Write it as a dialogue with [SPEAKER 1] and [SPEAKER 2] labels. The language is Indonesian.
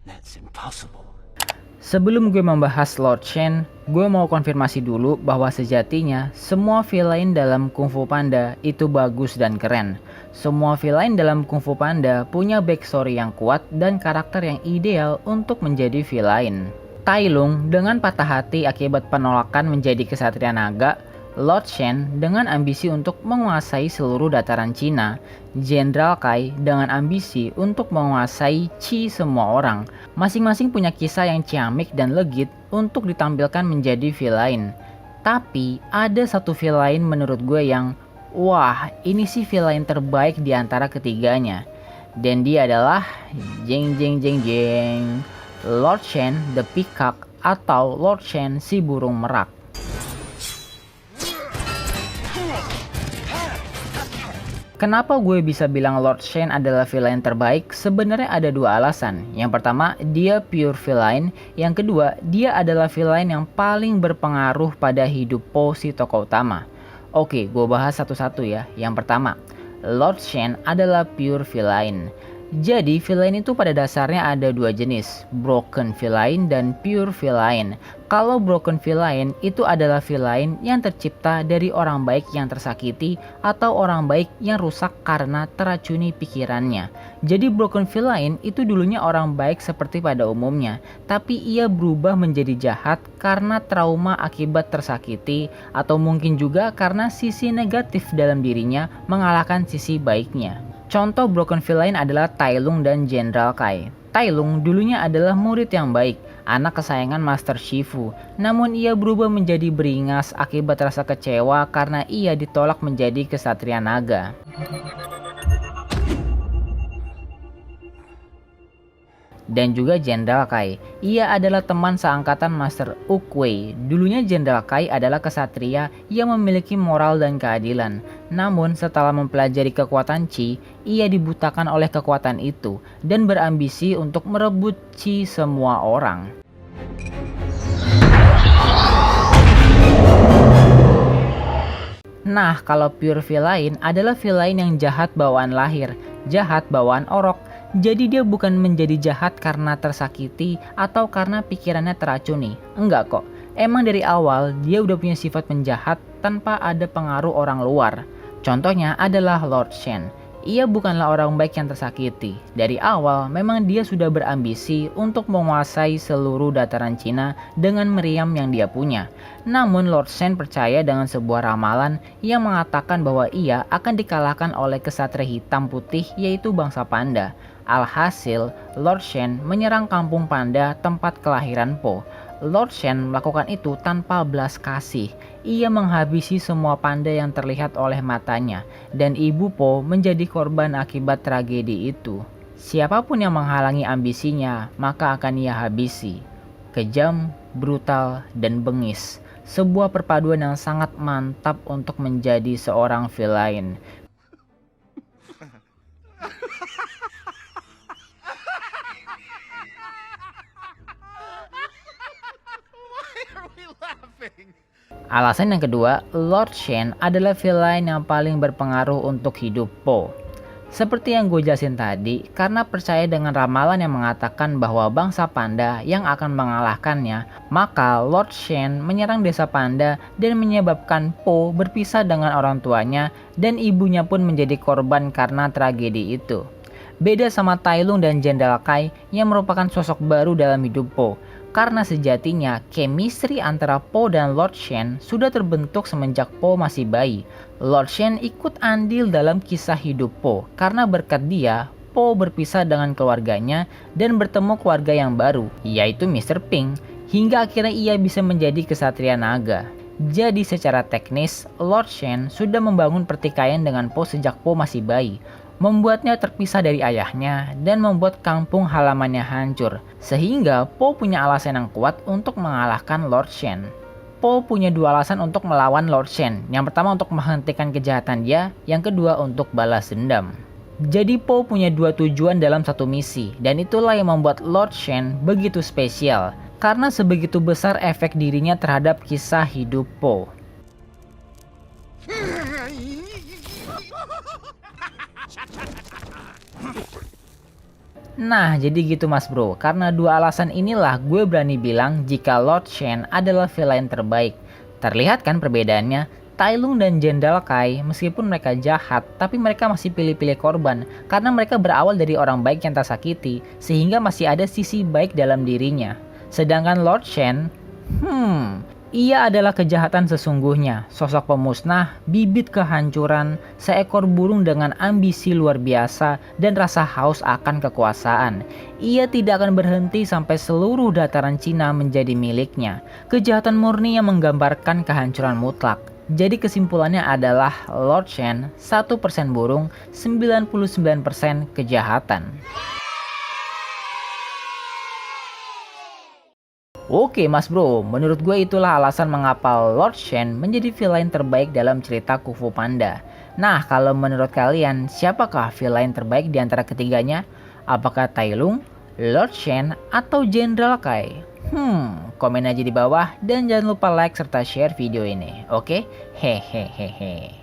[SPEAKER 1] That's impossible.
[SPEAKER 2] Sebelum gue membahas Lord Shen, gue mau konfirmasi dulu bahwa sejatinya semua villain dalam Kung Fu Panda itu bagus dan keren. Semua villain dalam Kung Fu Panda punya backstory yang kuat dan karakter yang ideal untuk menjadi villain. Tai Lung dengan patah hati akibat penolakan menjadi kesatria naga, Lord Shen dengan ambisi untuk menguasai seluruh dataran Cina, Jenderal Kai dengan ambisi untuk menguasai Qi semua orang. Masing-masing punya kisah yang ciamik dan legit untuk ditampilkan menjadi villain. Tapi ada satu villain menurut gue yang, wah ini sih villain terbaik di antara ketiganya. Dan dia adalah jeng Lord Shen the Peacock atau Lord Shen si burung merak. Kenapa gue bisa bilang Lord Shen adalah villain terbaik? Sebenarnya ada dua alasan. Yang pertama, dia pure villain. Yang kedua, dia adalah villain yang paling berpengaruh pada hidup Po si tokoh utama. Oke, gue bahas satu-satu ya. Yang pertama, Lord Shen adalah pure villain. Jadi villain itu pada dasarnya ada dua jenis, broken villain dan pure villain. Kalau broken villain itu adalah villain yang tercipta dari orang baik yang tersakiti atau orang baik yang rusak karena teracuni pikirannya. Jadi broken villain itu dulunya orang baik seperti pada umumnya, tapi ia berubah menjadi jahat karena trauma akibat tersakiti atau mungkin juga karena sisi negatif dalam dirinya mengalahkan sisi baiknya. Contoh broken villain adalah Tai Lung dan Jenderal Kai. Tai Lung dulunya adalah murid yang baik, anak kesayangan Master Shifu. Namun ia berubah menjadi beringas akibat rasa kecewa karena ia ditolak menjadi kesatria naga. Dan juga Jenderal Kai. Ia adalah teman seangkatan Master Oogway. Dulunya Jenderal Kai adalah kesatria yang memiliki moral dan keadilan. Namun setelah mempelajari kekuatan Qi, ia dibutakan oleh kekuatan itu dan berambisi untuk merebut Qi semua orang. Nah, kalau pure villain adalah villain yang jahat bawaan lahir, jahat bawaan orok. Jadi dia bukan menjadi jahat karena tersakiti atau karena pikirannya teracuni. Enggak kok. Emang dari awal dia udah punya sifat penjahat tanpa ada pengaruh orang luar. Contohnya adalah Lord Shen. Ia bukanlah orang baik yang tersakiti. Dari awal memang dia sudah berambisi untuk menguasai seluruh dataran Cina dengan meriam yang dia punya. Namun Lord Shen percaya dengan sebuah ramalan yang mengatakan bahwa ia akan dikalahkan oleh kesatria hitam putih yaitu bangsa panda. Alhasil, Lord Shen menyerang kampung panda tempat kelahiran Po. Lord Shen melakukan itu tanpa belas kasih. Ia menghabisi semua panda yang terlihat oleh matanya, dan ibu Po menjadi korban akibat tragedi itu. Siapapun yang menghalangi ambisinya, maka akan ia habisi. Kejam, brutal, dan bengis. Sebuah perpaduan yang sangat mantap untuk menjadi seorang villain. Alasan yang kedua, Lord Shen adalah villain yang paling berpengaruh untuk hidup Po. Seperti yang gue jelasin tadi, karena percaya dengan ramalan yang mengatakan bahwa bangsa panda yang akan mengalahkannya, maka Lord Shen menyerang desa panda dan menyebabkan Po berpisah dengan orang tuanya dan ibunya pun menjadi korban karena tragedi itu. Beda sama Tai Lung dan Jenderal Kai yang merupakan sosok baru dalam hidup Po. Karena sejatinya, chemistry antara Po dan Lord Shen sudah terbentuk semenjak Po masih bayi. Lord Shen ikut andil dalam kisah hidup Po, karena berkat dia, Po berpisah dengan keluarganya dan bertemu keluarga yang baru, yaitu Mr. Pink, hingga akhirnya ia bisa menjadi kesatria naga. Jadi secara teknis, Lord Shen sudah membangun pertikaian dengan Po sejak Po masih bayi, membuatnya terpisah dari ayahnya dan membuat kampung halamannya hancur. Sehingga Po punya alasan yang kuat untuk mengalahkan Lord Shen. Po punya dua alasan untuk melawan Lord Shen. Yang pertama untuk menghentikan kejahatan dia, yang kedua untuk balas dendam. Jadi Po punya dua tujuan dalam satu misi, dan itulah yang membuat Lord Shen begitu spesial. Karena sebegitu besar efek dirinya terhadap kisah hidup Po. Nah, jadi gitu mas bro. Karena dua alasan inilah gue berani bilang jika Lord Shen adalah villain terbaik. Terlihat kan perbedaannya? Tai Lung dan Jenderal Kai, meskipun mereka jahat, tapi mereka masih pilih-pilih korban. Karena mereka berawal dari orang baik yang tak sakiti, sehingga masih ada sisi baik dalam dirinya. Sedangkan Lord Shen, ia adalah kejahatan sesungguhnya, sosok pemusnah, bibit kehancuran, seekor burung dengan ambisi luar biasa dan rasa haus akan kekuasaan. Ia tidak akan berhenti sampai seluruh dataran Cina menjadi miliknya. Kejahatan murni yang menggambarkan kehancuran mutlak. Jadi kesimpulannya adalah Lord Shen 1% burung, 99% kejahatan. Oke mas bro, menurut gue itulah alasan mengapa Lord Shen menjadi villain terbaik dalam cerita Kung Fu Panda. Nah, kalau menurut kalian, siapakah villain terbaik di antara ketiganya? Apakah Tai Lung, Lord Shen, atau Jenderal Kai? Komen aja di bawah dan jangan lupa like serta share video ini, oke? Hehehehe.